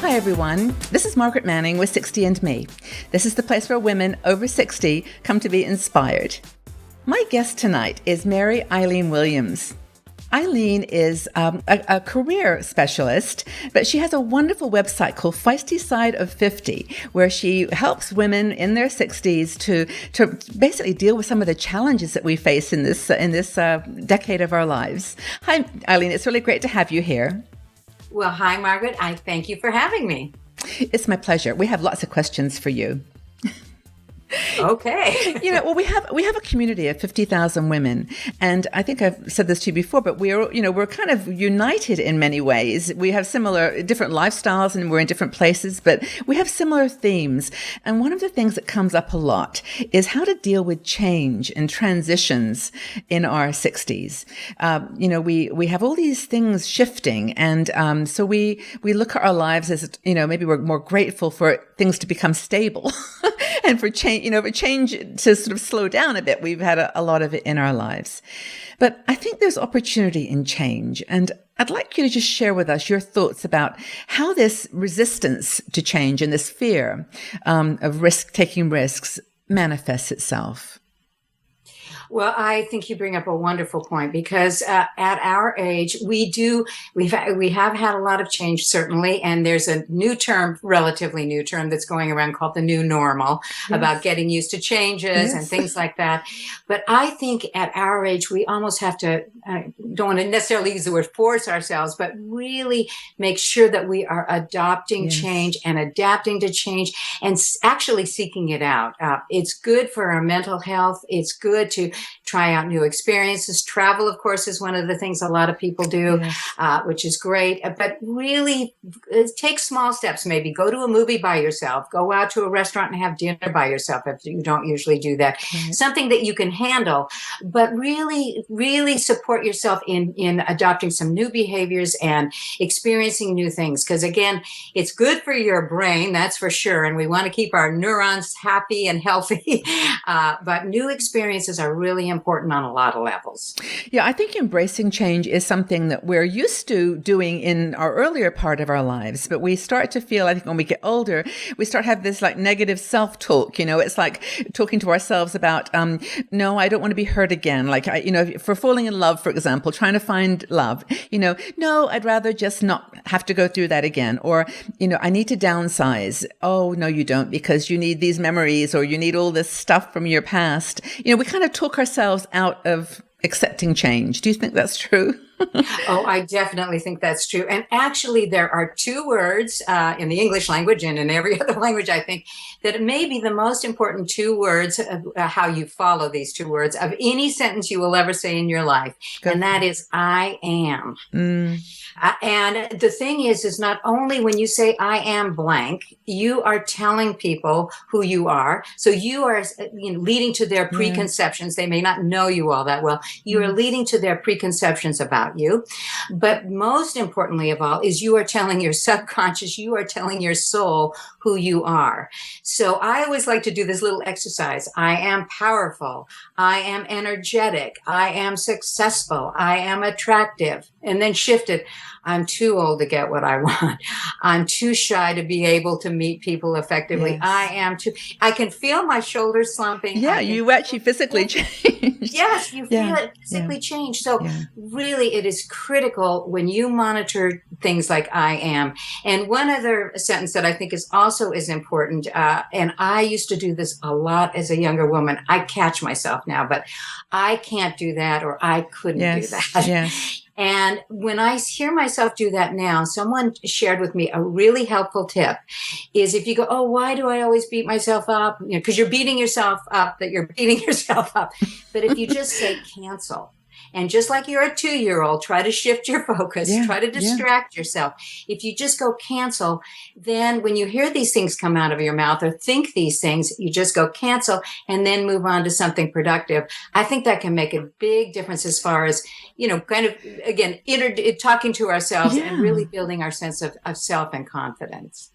Hi everyone, this is Margaret Manning with 60 and Me. This is the place where women over 60 come to be inspired. My guest tonight is Mary Eileen Williams. Eileen is a career specialist, but she has a wonderful website called Feisty Side of 50, where she helps women in their 60s to basically deal with some of the challenges that we face in this decade of our lives. Hi, Eileen. It's really great to have you here. Well, hi, Margaret. I thank you for having me. It's my pleasure. We have lots of questions for you. Okay. We have a community of 50,000 women, and I think I've said this to you before, but we're kind of united in many ways. We have different lifestyles, and we're in different places, but we have similar themes. And one of the things that comes up a lot is how to deal with change and transitions in our 60s. We have all these things shifting, and so we look at our lives as, maybe we're more grateful for things to become stable and for change. For change to sort of slow down a bit. We've had a lot of it in our lives. But I think there's opportunity in change. And I'd like you to just share with us your thoughts about how this resistance to change and this fear of taking risks manifests itself. Well, I think you bring up a wonderful point because at our age, we have had a lot of change, certainly. And there's a relatively new term that's going around called the new normal, about getting used to changes and things like that. But I think at our age, we almost have to, don't want to necessarily use the word force ourselves, but really make sure that we are adopting change and adapting to change and actually seeking it out. It's good for our mental health. It's good to try out new experiences. Travel, of course, is one of the things a lot of people do, which is great. But really, take small steps. Maybe go to a movie by yourself. Go out to a restaurant and have dinner by yourself if you don't usually do that. Something that you can handle. But really, really support yourself in adopting some new behaviors and experiencing new things. Because again, it's good for your brain, that's for sure. And we want to keep our neurons happy and healthy. But new experiences are really important on a lot of levels. Yeah, I think embracing change is something that we're used to doing in our earlier part of our lives, but we start to feel, I think when we get older, we start to have this like negative self-talk, it's like talking to ourselves about, no, I don't want to be hurt again. Like, for falling in love, for example, trying to find love, no, I'd rather just not have to go through that again. Or, I need to downsize. Oh, no, you don't, because you need these memories or you need all this stuff from your past. We kind of talk ourselves out of accepting change. Do you think that's true? Oh, I definitely think that's true. And actually, there are two words in the English language and in every other language, I think, that may be the most important two words of how you follow these two words of any sentence you will ever say in your life. And that is, I am. And the thing is not only when you say I am blank, you are telling people who you are. So you are leading to their preconceptions. They may not know you all that well. You are leading to their preconceptions about you. But most importantly of all is you are telling your subconscious, you are telling your soul who you are. So I always like to do this little exercise. I am powerful. I am energetic. I am successful. I am attractive. And then shift it. I'm too old to get what I want. I'm too shy to be able to meet people effectively. Yes. I can feel my shoulders slumping. Yeah, you actually physically change. Yes, you feel it physically change. So really it is critical when you monitor things like I am. And one other sentence that I think is also as important, and I used to do this a lot as a younger woman. I catch myself now, but I can't do that or I couldn't do that. Yes. And when I hear myself do that now, someone shared with me a really helpful tip is if you go, oh, why do I always beat myself up? Because you're beating yourself up, that you're beating yourself up. But if you just say cancel, and just like you're a 2-year-old, try to shift your focus, try to distract yourself. If you just go cancel, then when you hear these things come out of your mouth or think these things, you just go cancel and then move on to something productive. I think that can make a big difference as far as, kind of, again, talking to ourselves and really building our sense of self and confidence.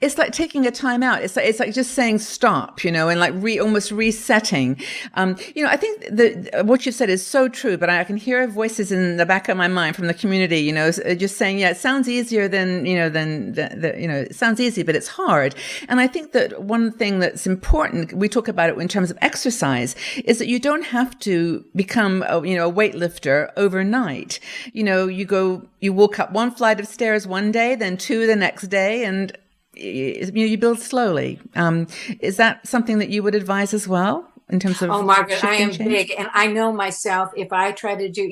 It's like taking a time out. It's like just saying stop, and like almost resetting. I think that what you said is so true, but I can hear voices in the back of my mind from the community, just saying, yeah, it sounds easier than, it sounds easy, but it's hard. And I think that one thing that's important, we talk about it in terms of exercise, is that you don't have to become a weightlifter overnight. You walk up one flight of stairs one day, then two the next day, and you build slowly. Is that something that you would advise as well in terms of? Oh, Margaret, I am change? big. And I know myself, if I try to do,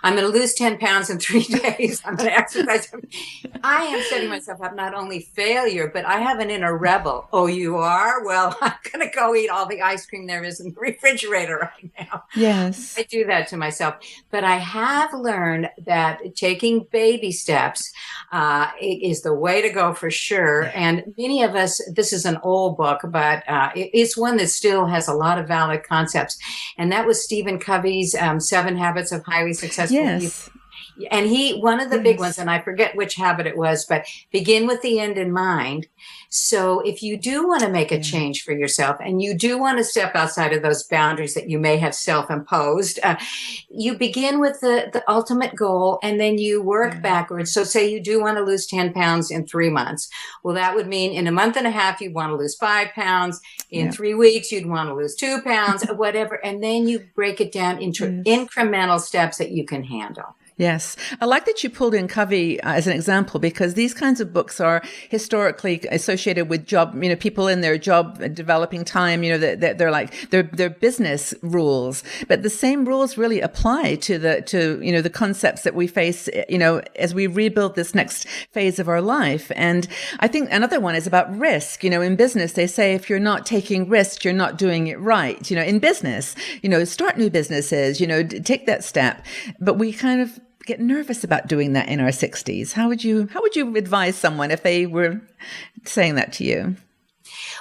I'm going to lose 10 pounds in 3 days. I'm going to exercise. I am setting myself up not only failure, but I have an inner rebel. Oh, you are? Well, I'm going to go eat all the ice cream there is in the refrigerator right now. Yes. I do that to myself. But I have learned that taking baby steps is the way to go for sure. And many of us, this is an old book, but it's one that still has a lot of valid concepts. And that was Stephen Covey's 7 Habits of Highly Successful People. And one of the big ones, and I forget which habit it was, but begin with the end in mind. So if you do want to make a change for yourself and you do want to step outside of those boundaries that you may have self-imposed, you begin with the ultimate goal and then you work backwards. So say you do want to lose 10 pounds in 3 months. Well, that would mean in a month and a half, you'd want to lose 5 pounds. In 3 weeks, you'd want to lose 2 pounds, whatever. And then you break it down into incremental steps that you can handle. Yes. I like that you pulled in Covey as an example, because these kinds of books are historically associated with job, people in their job developing time, they're like, they're business rules, but the same rules really apply to the concepts that we face, as we rebuild this next phase of our life. And I think another one is about risk. In business, they say, if you're not taking risks, you're not doing it right. In business, start new businesses, take that step. But we kind of get nervous about doing that in our 60s. How would you advise someone if they were saying that to you?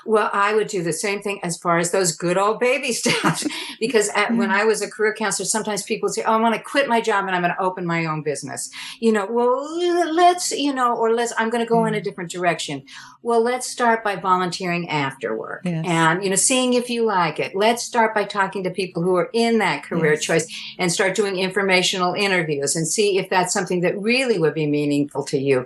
Well, I would do the same thing as far as those good old baby steps, because when I was a career counselor, sometimes people would say, oh, I'm going to quit my job and I'm going to open my own business. I'm going to go in a different direction. Well, let's start by volunteering after work and, seeing if you like it. Let's start by talking to people who are in that career choice and start doing informational interviews and see if that's something that really would be meaningful to you.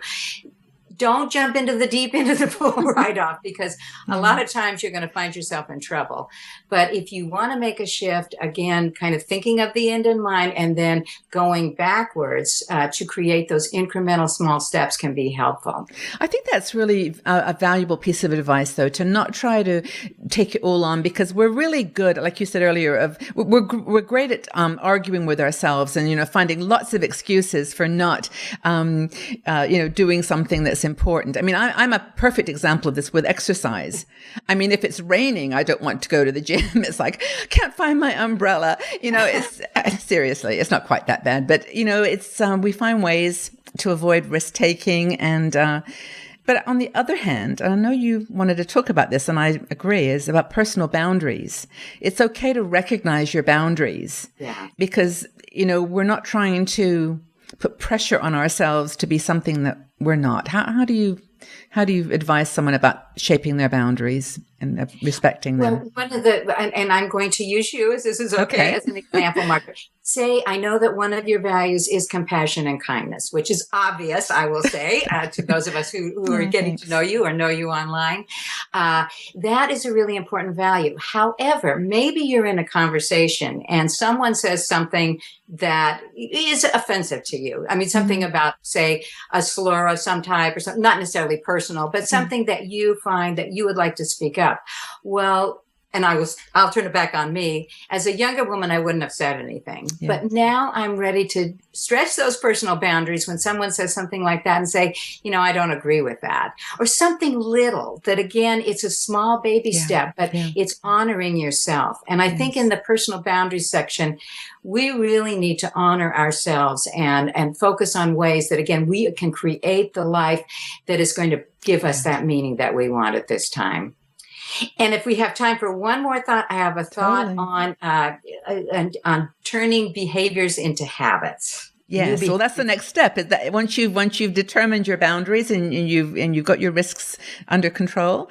Don't jump into the deep end of the pool right off, because a lot of times you're going to find yourself in trouble. But if you want to make a shift, again, kind of thinking of the end in mind and then going backwards to create those incremental small steps can be helpful. I think that's really a valuable piece of advice, though, to not try to take it all on, because we're really good, like you said earlier, we're great at arguing with ourselves and, finding lots of excuses for not, doing something that's important. I mean, I'm a perfect example of this with exercise. I mean, if it's raining, I don't want to go to the gym. It's like, I can't find my umbrella. It's seriously, it's not quite that bad, but it's we find ways to avoid risk taking. And but on the other hand, I know you wanted to talk about this, and I agree, is about personal boundaries. It's okay to recognize your boundaries, because we're not trying to put pressure on ourselves to be something that we're not. How do you advise someone about shaping their boundaries and respecting them? Well, one of and I'm going to use you, as this is okay as an example, Margaret. Say, I know that one of your values is compassion and kindness, which is obvious, I will say, to those of us who are getting to know you or know you online. That is a really important value. However, maybe you're in a conversation and someone says something that is offensive to you. I mean, something about, say, a slur of some type or something, not necessarily personal, but something that you find that you would like to speak up. Well, and I'll turn it back on me. As a younger woman, I wouldn't have said anything. Yeah. But now I'm ready to stretch those personal boundaries when someone says something like that and say, I don't agree with that. Or something little that, again, it's a small baby step, but it's honoring yourself. And I think in the personal boundaries section, we really need to honor ourselves and focus on ways that, again, we can create the life that is going to give us that meaning that we want at this time. And if we have time for one more thought, I have a thought on turning behaviors into habits. Yes, well, that's the next step. Is that once you've determined your boundaries and you've got your risks under control,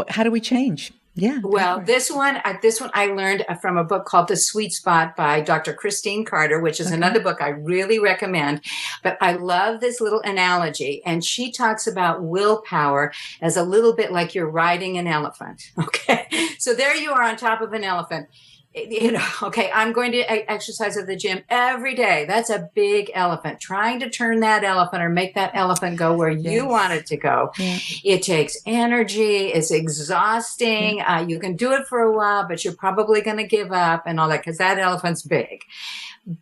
how do we change? Yeah. Well, this one I learned from a book called The Sweet Spot by Dr. Christine Carter, which is another book I really recommend. But I love this little analogy. And she talks about willpower as a little bit like you're riding an elephant. Okay. So there you are on top of an elephant. Okay, I'm going to exercise at the gym every day. That's a big elephant. Trying to turn that elephant or make that elephant go where you want it to go. Yeah. It takes energy. It's exhausting. Yeah. You can do it for a while, but you're probably going to give up and all that because that elephant's big.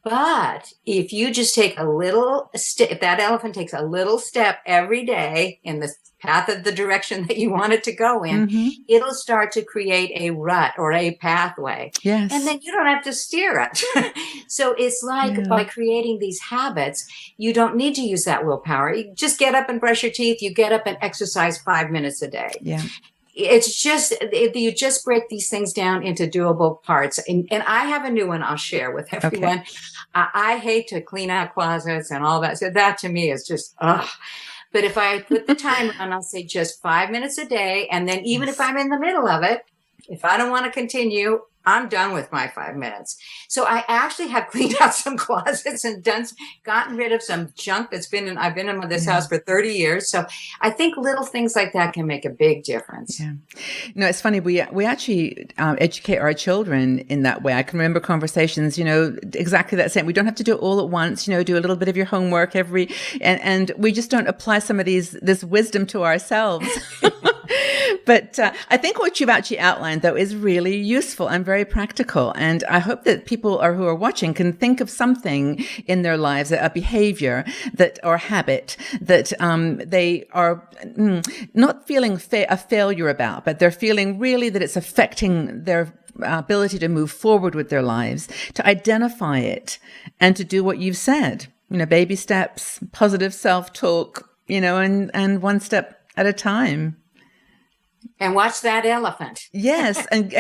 But if you just take a little if that elephant takes a little step every day in the path of the direction that you want it to go in, it'll start to create a rut or a pathway. Yes. And then you don't have to steer it. So it's like by creating these habits, you don't need to use that willpower. You just get up and brush your teeth. You get up and exercise 5 minutes a day. Yeah. It's just, you just break these things down into doable parts. And I have a new one I'll share with everyone. Okay. I hate to clean out closets and all that. So that to me is just, ugh. But if I put the timer on, I'll say just 5 minutes a day. And then even if I'm in the middle of it, if I don't want to continue, I'm done with my 5 minutes. So I actually have cleaned out some closets and gotten rid of some junk I've been in this house for 30 years. So I think little things like that can make a big difference. Yeah. No, it's funny. We actually educate our children in that way. I can remember conversations, exactly that same. We don't have to do it all at once, do a little bit of your homework and we just don't apply some of this wisdom to ourselves. But I think what you've actually outlined, though, is really useful and very practical. And I hope that people who are watching can think of something in their lives, a behavior or habit that they are not feeling a failure about, but they're feeling really that it's affecting their ability to move forward with their lives, to identify it and to do what you've said. Baby steps, positive self-talk, and one step at a time. And watch that elephant. Yes, and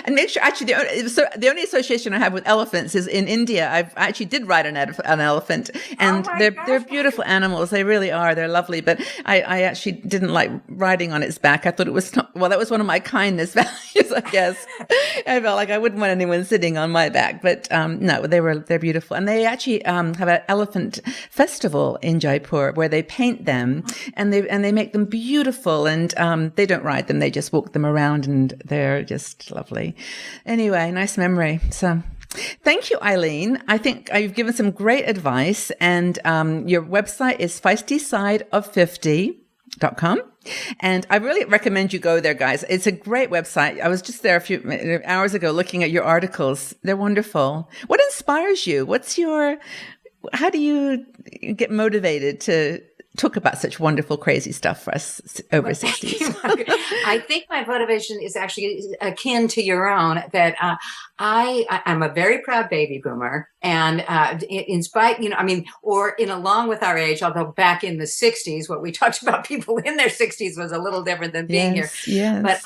make sure. Actually, the only association I have with elephants is in India. I actually did ride an elephant, and they're beautiful animals. They really are. They're lovely. But I actually didn't like riding on its back. I thought it was not, that was one of my kindness values, I guess. I felt like I wouldn't want anyone sitting on my back. But no, they're beautiful, and they actually have an elephant festival in Jaipur where they paint them and they make them beautiful, and they don't ride them. They just walk them around and they're just lovely. Anyway, nice memory. So thank you, Eileen. I think you've given some great advice, and your website is feistysideof50.com. And I really recommend you go there, guys. It's a great website. I was just there a few hours ago looking at your articles. They're wonderful. What inspires you? How do you get motivated to talk about such wonderful, crazy stuff for us over 60s? I think my motivation is actually akin to your own, that I'm a very proud baby boomer. And along with our age, although back in the 60s, what we talked about people in their 60s was a little different than being here. Yes. But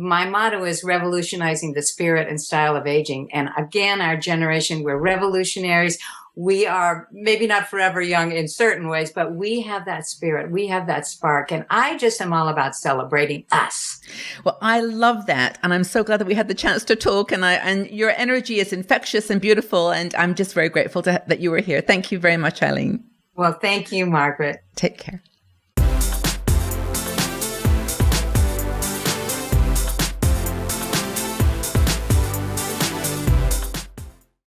my motto is revolutionizing the spirit and style of aging. And again, our generation, we're revolutionaries. We are maybe not forever young in certain ways, but we have that spirit. We have that spark. And I just am all about celebrating us. Well, I love that. And I'm so glad that we had the chance to talk. And your energy is infectious and beautiful. And I'm just very grateful that you were here. Thank you very much, Eileen. Well, thank you, Margaret. Take care.